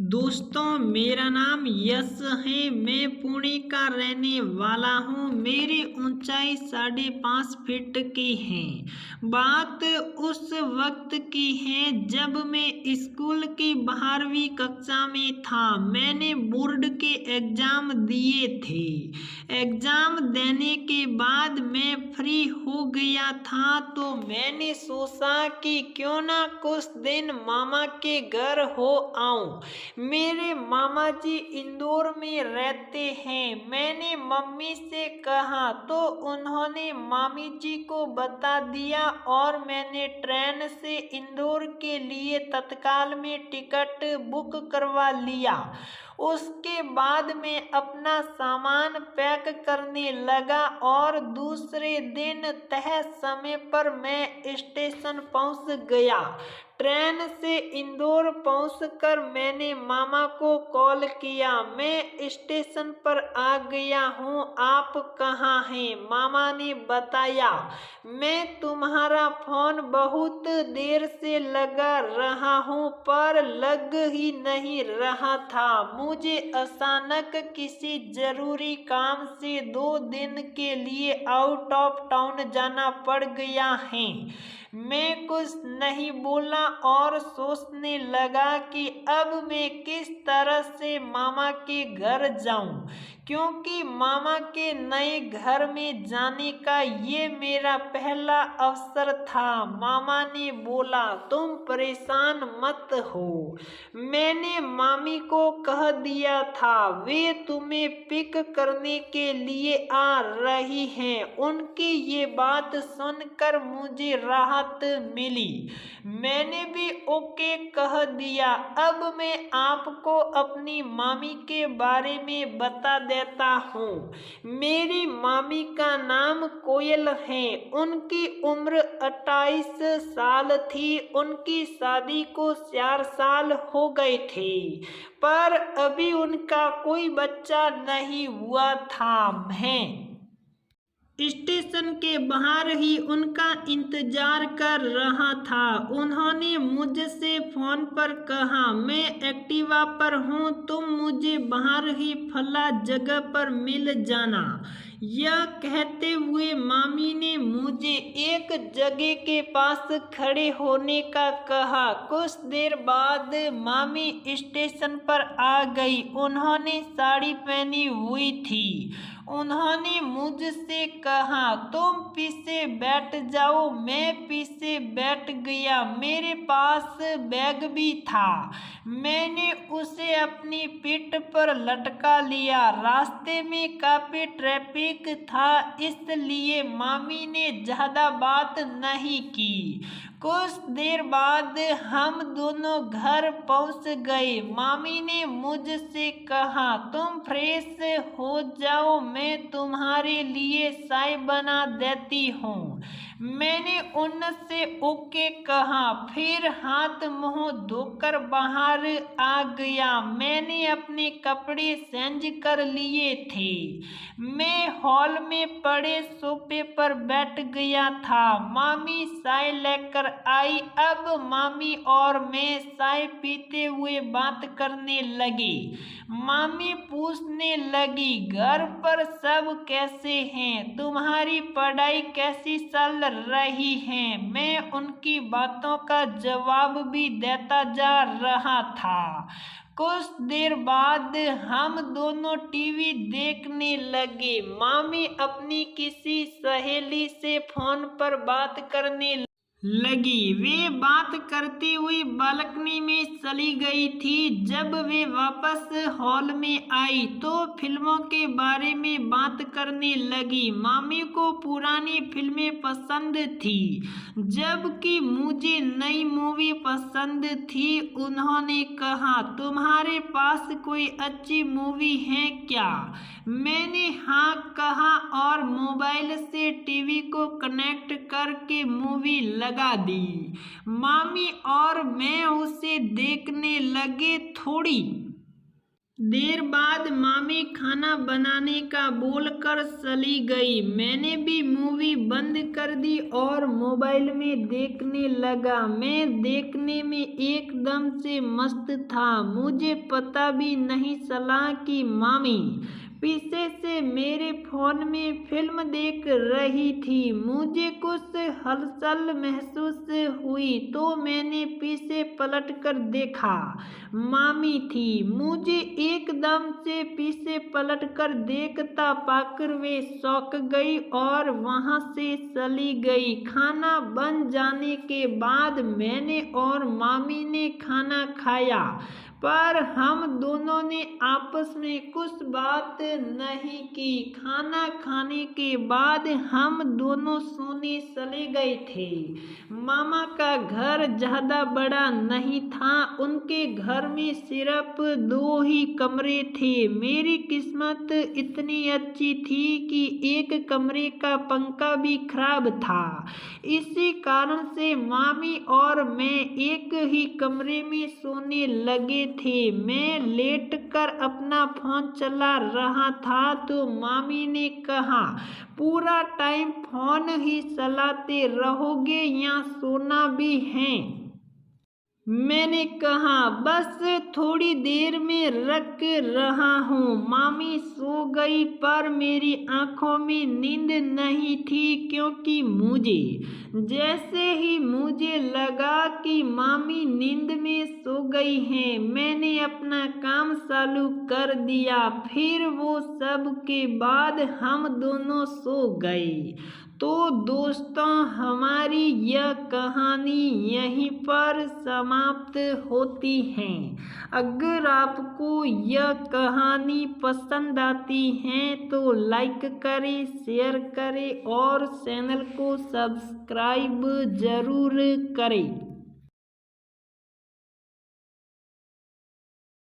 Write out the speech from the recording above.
दोस्तों, मेरा नाम यश है। मैं पुणे का रहने वाला हूँ। मेरी ऊंचाई 5.5 फीट की है। बात उस वक्त की है जब मैं स्कूल की 12वीं कक्षा में था। मैंने बोर्ड के एग्जाम दिए थे। एग्जाम देने के बाद मैं फ्री हो गया था तो मैंने सोचा कि क्यों ना कुछ दिन मामा के घर हो आऊं। मेरे मामा जी इंदौर में रहते हैं। मैंने मम्मी से कहा तो उन्होंने मामी जी को बता दिया और मैंने ट्रेन से इंदौर के लिए तत्काल में टिकट बुक करवा लिया। उसके बाद मैं अपना सामान पैक करने लगा और दूसरे दिन तय समय पर मैं स्टेशन पहुंच गया। ट्रेन से इंदौर पहुंचकर मैंने मामा को कॉल किया। मैं स्टेशन पर आ गया हूँ, आप कहाँ हैं? मामा ने बताया, मैं तुम्हारा फोन बहुत देर से लगा रहा हूँ पर लग ही नहीं रहा था। मुझे अचानक किसी जरूरी काम से 2 दिन के लिए आउट ऑफ टाउन जाना पड़ गया है। मैं कुछ नहीं बोला और सोचने लगा कि अब मैं किस तरह से मामा के घर जाऊं, क्योंकि मामा के नए घर में जाने का ये मेरा पहला अवसर था। मामा ने बोला, तुम परेशान मत हो, मैंने मामी को कह दिया था, वे तुम्हें पिक करने के लिए आ रही हैं। उनकी ये बात सुनकर मुझे राहत मिली। मैंने भी ओके कह दिया। अब मैं आपको अपनी मामी के बारे में बता देता हूँ। मेरी मामी का नाम कोयल है। उनकी उम्र 28 साल थी। उनकी शादी को 4 साल हो गए थे पर अभी उनका कोई बच्चा नहीं हुआ था। मैं स्टेशन के बाहर ही उनका इंतजार कर रहा था। उन्होंने मुझसे फोन पर कहा, मैं एक्टिवा पर हूँ, तुम मुझे बाहर ही फला जगह पर मिल जाना। यह कहते हुए मामी ने मुझे एक जगह के पास खड़े होने का कहा। कुछ देर बाद मामी स्टेशन पर आ गई। उन्होंने साड़ी पहनी हुई थी। उन्होंने मुझसे कहा, तुम पीछे बैठ जाओ। मैं पीछे बैठ गया। मेरे पास बैग भी था। मैंने उसे अपनी पीठ पर लटका लिया। रास्ते में काफी ट्रैफिक था, इसलिए मामी ने ज्यादा बात नहीं की। कुछ देर बाद हम दोनों घर पहुंच गए। मामी ने मुझसे कहा, तुम फ्रेश हो जाओ, मैं तुम्हारे लिए चाय बना देती हूँ। मैंने उनसे ओके कहा, फिर हाथ मुंह धोकर बाहर आ गया। मैंने अपने कपड़े चेंज कर लिए थे। मैं हॉल में पड़े सोफे पर बैठ गया था। मामी चाय लेकर आई। अब मामी और मैं चाय पीते हुए बात करने लगे। मामी पूछने लगी, घर पर सब कैसे हैं? तुम्हारी पढ़ाई कैसी चल रही है? मैं उनकी बातों का जवाब भी देता जा रहा था। कुछ देर बाद हम दोनों टीवी देखने लगे। मामी अपनी किसी सहेली से फोन पर बात करने लगी। वे बात करते हुए बालकनी में चली गई थी। जब वे वापस हॉल में आई तो फिल्मों के बारे में बात करने लगी। मामी को पुरानी फिल्में पसंद थी जबकि मुझे नई मूवी पसंद थी। उन्होंने कहा, तुम्हारे पास कोई अच्छी मूवी है क्या? मैंने हाँ कहा और मोबाइल से टीवी को कनेक्ट करके मूवी लगा दी। मामी और मैं उसे देखने लगे। थोड़ी देर बाद मामी खाना बनाने का बोलकर चली गई। मैंने भी मूवी बंद कर दी और मोबाइल में देखने लगा। मैं देखने में एकदम से मस्त था। मुझे पता भी नहीं चला कि मामी पीछे से मेरे फोन में फिल्म देख रही थी। मुझे कुछ हलचल महसूस हुई तो मैंने पीछे पलटकर देखा, मामी थी। मुझे एकदम से पीछे पलटकर देखता पाकर वे चौंक गई और वहां से चली गई। खाना बन जाने के बाद मैंने और मामी ने खाना खाया, पर हम दोनों ने आपस में कुछ बात नहीं की। खाना खाने के बाद हम दोनों सोने चले गए थे। मामा का घर ज्यादा बड़ा नहीं था। उनके घर में सिर्फ 2 ही कमरे थे। मेरी किस्मत इतनी अच्छी थी कि एक कमरे का पंखा भी खराब था। इसी कारण से मामी और मैं एक ही कमरे में सोने लगे थे। मैं लेटकर अपना फोन चला रहा था तो मामी ने कहा, पूरा टाइम फोन ही चलाते रहोगे या सोना भी है? मैंने कहा, बस थोड़ी देर में रख रहा हूँ। मामी सो गई पर मेरी आंखों में नींद नहीं थी, क्योंकि जैसे ही मुझे लगा कि मामी नींद में सो गई हैं, मैंने अपना काम चालू कर दिया। फिर वो सब के बाद हम दोनों सो गए। तो दोस्तों, हमारी यह कहानी यहीं पर समाप्त होती है। अगर आपको यह कहानी पसंद आती है तो लाइक करें, शेयर करें और चैनल को सब्सक्राइब जरूर करें।